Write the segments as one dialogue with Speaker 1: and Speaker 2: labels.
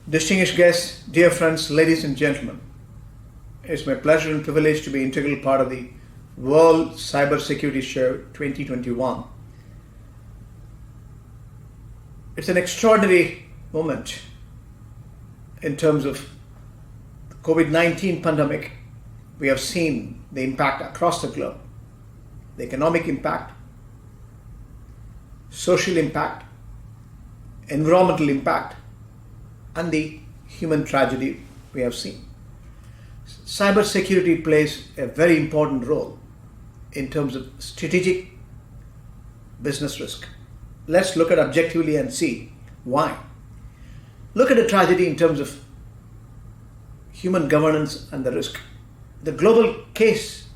Speaker 1: Distinguished guests, dear friends, ladies and gentlemen, it's my pleasure and privilege to be an integral part of the World Cybersecurity Show 2021. It's an extraordinary moment in terms of the COVID-19 pandemic. We have seen the impact across the globe, the economic impact, social impact, environmental impact, and the human tragedy we have seen. Cybersecurity plays a very important role in terms of strategic business risk. Let's look at objectively and see why. Look at the tragedy in terms of human governance and the risk. The global case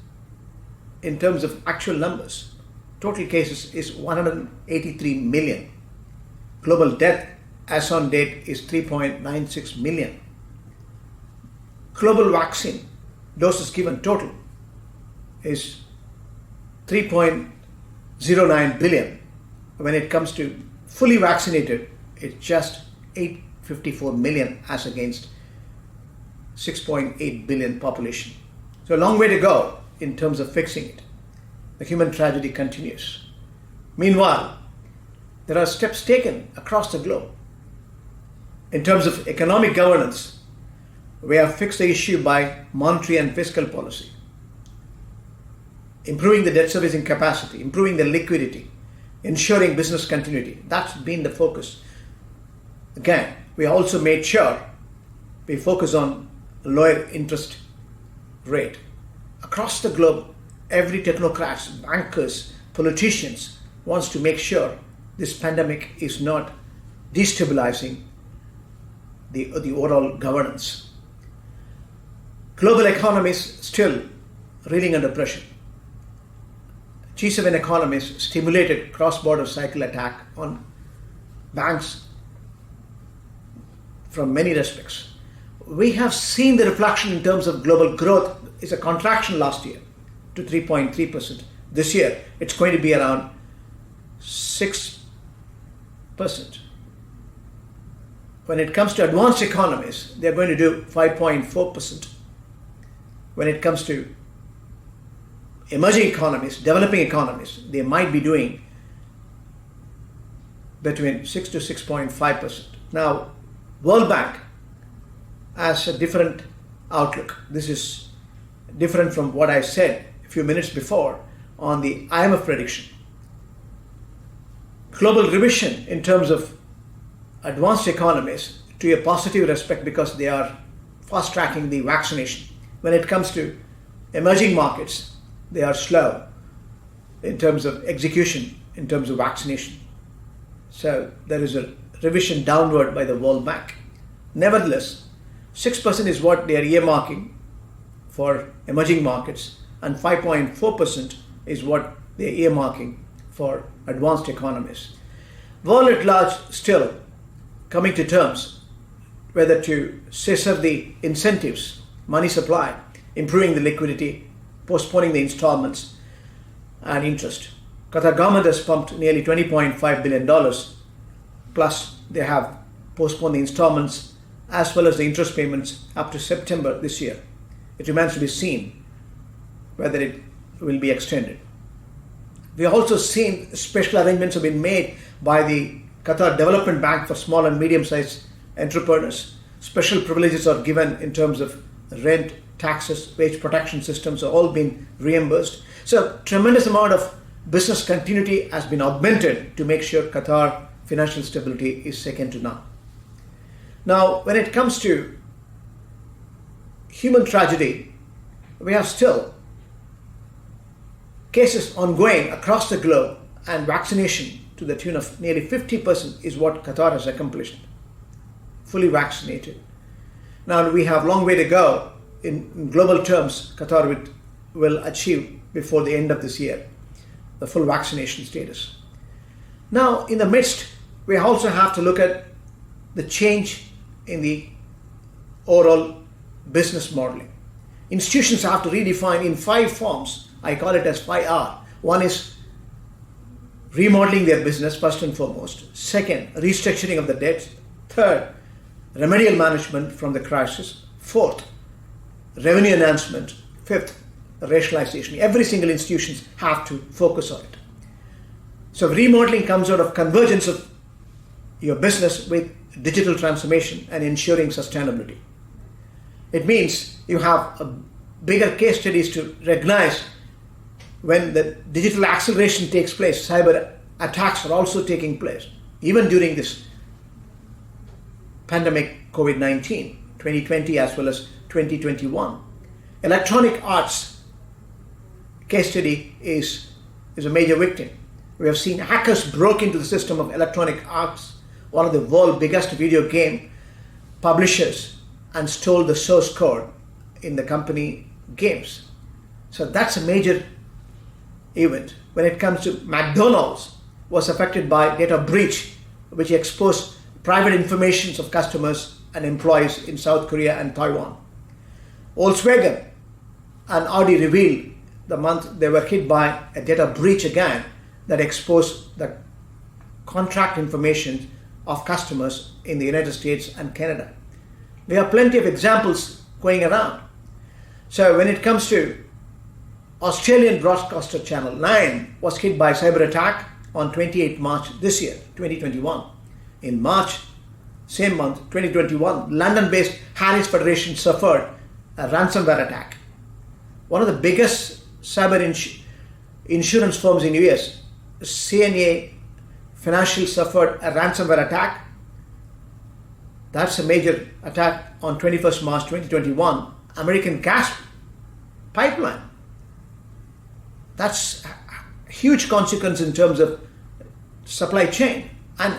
Speaker 1: in terms of actual numbers, total cases is 183 million. Global death as on date is 3.96 million. Global vaccine doses given total is 3.09 billion. When it comes to fully vaccinated, it's just 854 million as against 6.8 billion population. So a long way to go in terms of fixing it. The human tragedy continues. Meanwhile, there are steps taken across the globe. In terms of economic governance, we have fixed the issue by monetary and fiscal policy, improving the debt servicing capacity, improving the liquidity, ensuring business continuity. That's been the focus. Again, we also made sure we focus on lower interest rate. Across the globe, every technocrats, bankers, politicians wants to make sure this pandemic is not destabilizing the overall governance. Global economies still reeling under pressure. G7 economies stimulated cross-border cycle attack on banks from many respects. We have seen the reflection in terms of global growth is a contraction last year to 3.3%. This year, it's going to be around 6%. When it comes to advanced economies, they're going to do 5.4%. When it comes to emerging economies, developing economies, they might be doing between 6 to 6.5%. Now, World Bank has a different outlook. This is different from what I said a few minutes before on the IMF prediction. Global revision in terms of advanced economies to a positive respect because they are fast tracking the vaccination. When it comes to emerging markets, they are slow in terms of execution, in terms of vaccination. So there is a revision downward by the World Bank. Nevertheless, 6% is what they are earmarking for emerging markets and 5.4% is what they are earmarking for advanced economies. World at large still coming to terms whether to scissor the incentives, money supply, improving the liquidity, postponing the installments and interest. Qatar government has pumped nearly $20.5 billion, plus they have postponed the installments as well as the interest payments up to September this year. It remains to be seen whether it will be extended. We have also seen special arrangements have been made by the Qatar Development Bank for small and medium-sized entrepreneurs. Special privileges are given in terms of rent, taxes, wage protection systems are all been reimbursed. So tremendous amount of business continuity has been augmented to make sure Qatar financial stability is second to none. Now, when it comes to human tragedy, we have still cases ongoing across the globe and vaccination to the tune of nearly 50% is what Qatar has accomplished, fully vaccinated. Now we have a long way to go in global terms. Qatar will achieve before the end of this year the full vaccination status. Now in the midst, we also have to look at the change in the overall business modeling. Institutions have to redefine in 5 forms. I call it as 5R. One is remodeling their business first and foremost. Second, restructuring of the debt. Third, remedial management from the crisis. Fourth, revenue enhancement. Fifth, rationalization. Every single institutions have to focus on it. So remodeling comes out of convergence of your business with digital transformation and ensuring sustainability. It means you have a bigger case studies to recognize when the digital acceleration takes place. Cyber attacks are also taking place, even during this pandemic COVID-19, 2020 as well as 2021. Electronic arts case study is a major victim. We have seen hackers broke into the system of Electronic Arts, one of the world's biggest video game publishers, and stole the source code in the company games. So that's a major event. When it comes to McDonald's, was affected by data breach, which exposed private information of customers and employees in South Korea and Taiwan. Volkswagen and Audi revealed the month they were hit by a data breach again that exposed the contract information of customers in the United States and Canada. We have plenty of examples going around. So when it comes to Australian broadcaster Channel 9 was hit by cyber attack on 28 March this year, 2021. In March, same month, 2021, London-based Harris Federation suffered a ransomware attack. One of the biggest cyber insurance firms in US, CNA Financial, suffered a ransomware attack. That's a major attack on 21st March 2021. American gas pipeline. That's a huge consequence in terms of supply chain. And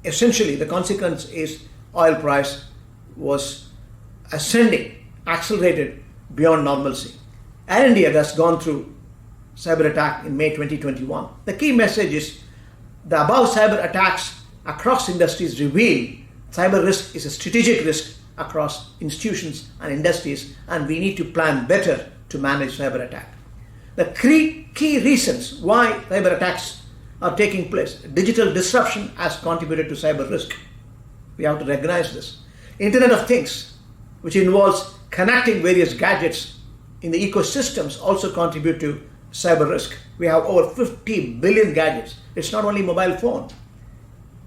Speaker 1: essentially the consequence is oil price was ascending, accelerated beyond normalcy. Air India has gone through cyber attack in May 2021. The key message is the above cyber attacks across industries reveal cyber risk is a strategic risk across institutions and industries, and we need to plan better to manage cyber attack. The three key reasons why cyber attacks are taking place. Digital disruption has contributed to cyber risk. We have to recognize this. Internet of Things, which involves connecting various gadgets in the ecosystems, also contribute to cyber risk. We have over 50 billion gadgets. It's not only mobile phone,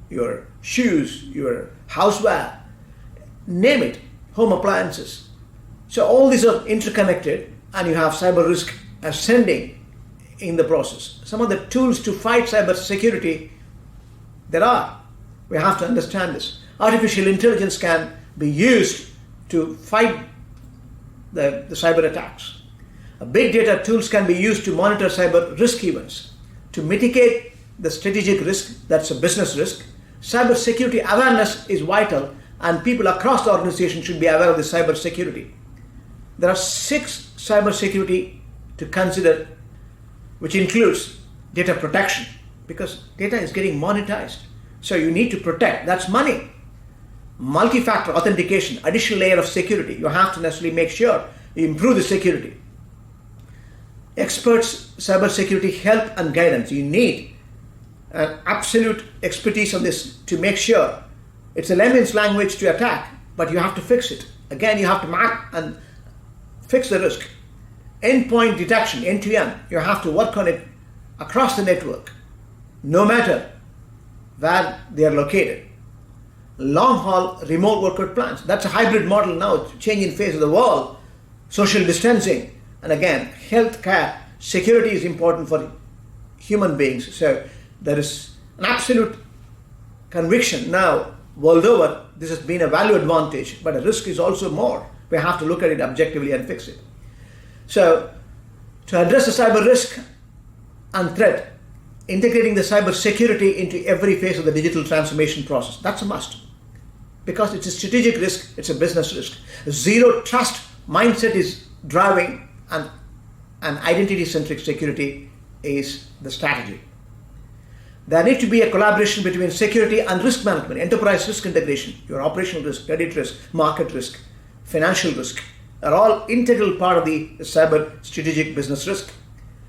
Speaker 1: your shoes, your houseware, name it, home appliances. So all these are interconnected, and you have cyber risk ascending in the process. Some of the tools to fight cyber security there are. We have to understand this. Artificial intelligence can be used to fight the cyber attacks. Big data tools can be used to monitor cyber risk events. To mitigate the strategic risk, that's a business risk, cyber security awareness is vital, and people across the organization should be aware of the cyber security. There are 6 cyber security to consider, which includes data protection, because data is getting monetized. So you need to protect, that's money. Multi-factor authentication, additional layer of security. You have to necessarily make sure you improve the security. Experts, cyber security help and guidance. You need an absolute expertise on this to make sure it's a layman's language to attack, but you have to fix it. Again, you have to map and fix the risk. Endpoint detection, end-to-end, you have to work on it across the network, no matter where they are located. Long-haul remote worker plans, that's a hybrid model now, changing face of the world, social distancing, and again, healthcare, security is important for human beings. So there is an absolute conviction now, world over, this has been a value advantage, but the risk is also more. We have to look at it objectively and fix it. So to address the cyber risk and threat, integrating the cyber security into every phase of the digital transformation process, that's a must. Because it's a strategic risk, it's a business risk. Zero trust mindset is driving, and identity-centric security is the strategy. There needs to be a collaboration between security and risk management, enterprise risk integration, your operational risk, credit risk, market risk, financial risk are all integral part of the cyber strategic business risk.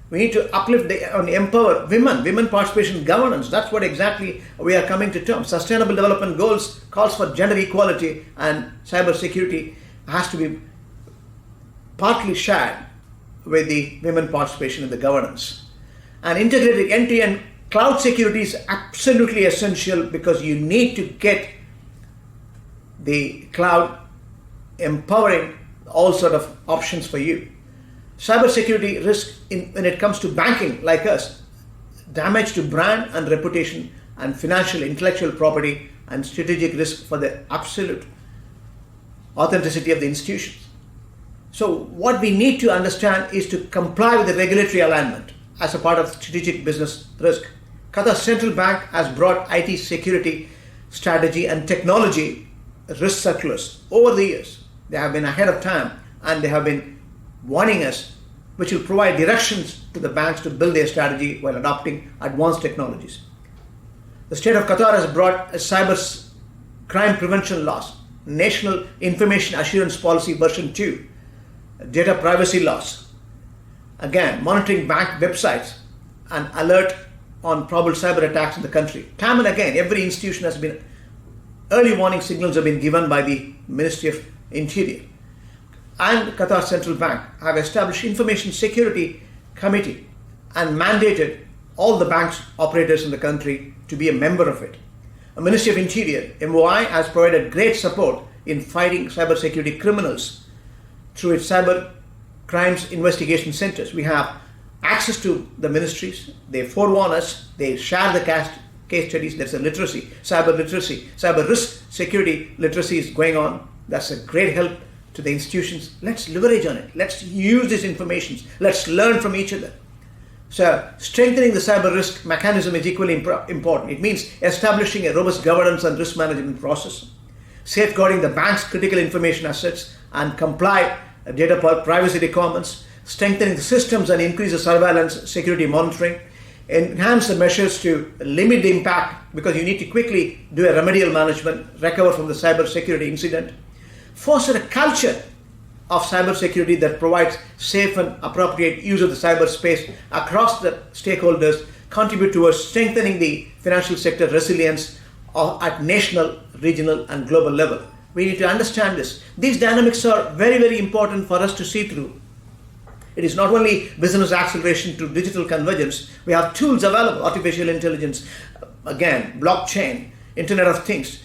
Speaker 1: We need to uplift and empower women participation in governance. That's what exactly we are coming to terms. Sustainable Development Goals calls for gender equality, and cyber security has to be partly shared with the women participation in the governance. And integrated end-to-end cloud security is absolutely essential, because you need to get the cloud empowering all sort of options for you. Cybersecurity risk when it comes to banking like us, damage to brand and reputation, and financial intellectual property, and strategic risk for the absolute authenticity of the institutions. So what we need to understand is to comply with the regulatory alignment as a part of strategic business risk. Qatar Central Bank has brought IT security strategy and technology risk circulars over the years. They have been ahead of time, and they have been warning us, which will provide directions to the banks to build their strategy while adopting advanced technologies. The state of Qatar has brought a cyber crime prevention laws, National Information Assurance Policy version 2, data privacy laws, again monitoring bank websites, and alert on probable cyber attacks in the country. Time and again, every institution has been, early warning signals have been given by the Ministry of Interior. And Qatar Central Bank have established Information Security Committee and mandated all the bank's operators in the country to be a member of it. The Ministry of Interior, MOI, has provided great support in fighting cybersecurity criminals through its cyber crimes investigation centers. We have access to the ministries, they forewarn us, they share the case studies. There's a literacy, cyber risk security literacy is going on. That's a great help to the institutions. Let's leverage on it. Let's use these informations. Let's learn from each other. So strengthening the cyber risk mechanism is equally important. It means establishing a robust governance and risk management process, safeguarding the bank's critical information assets and comply data privacy requirements, strengthening the systems and increase the surveillance, security monitoring, enhance the measures to limit the impact, because you need to quickly do a remedial management, recover from the cyber security incident, foster a culture of cybersecurity that provides safe and appropriate use of the cyberspace across the stakeholders, contribute towards strengthening the financial sector resilience at national, regional, and global level. We need to understand this. These dynamics are very, very important for us to see through. It is not only business acceleration to digital convergence. We have tools available, artificial intelligence, again, blockchain, Internet of Things.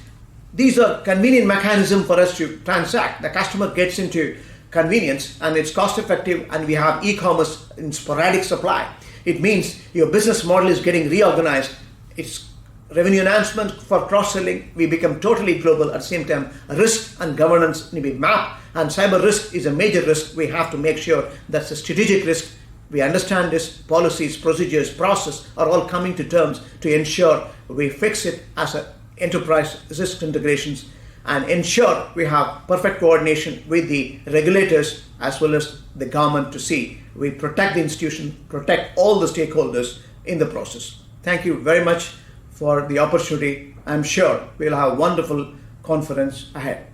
Speaker 1: These are convenient mechanisms for us to transact. The customer gets into convenience, and it's cost effective, and we have e-commerce in sporadic supply. It means your business model is getting reorganized. It's revenue enhancement for cross-selling. We become totally global. At the same time, risk and governance need to be mapped, and cyber risk is a major risk. We have to make sure that's a strategic risk. We understand this. Policies, procedures, process are all coming to terms to ensure we fix it as an enterprise risk integrations, and ensure we have perfect coordination with the regulators as well as the government to see we protect the institution, protect all the stakeholders in the process. Thank you very much for the opportunity. I'm sure we'll have a wonderful conference ahead.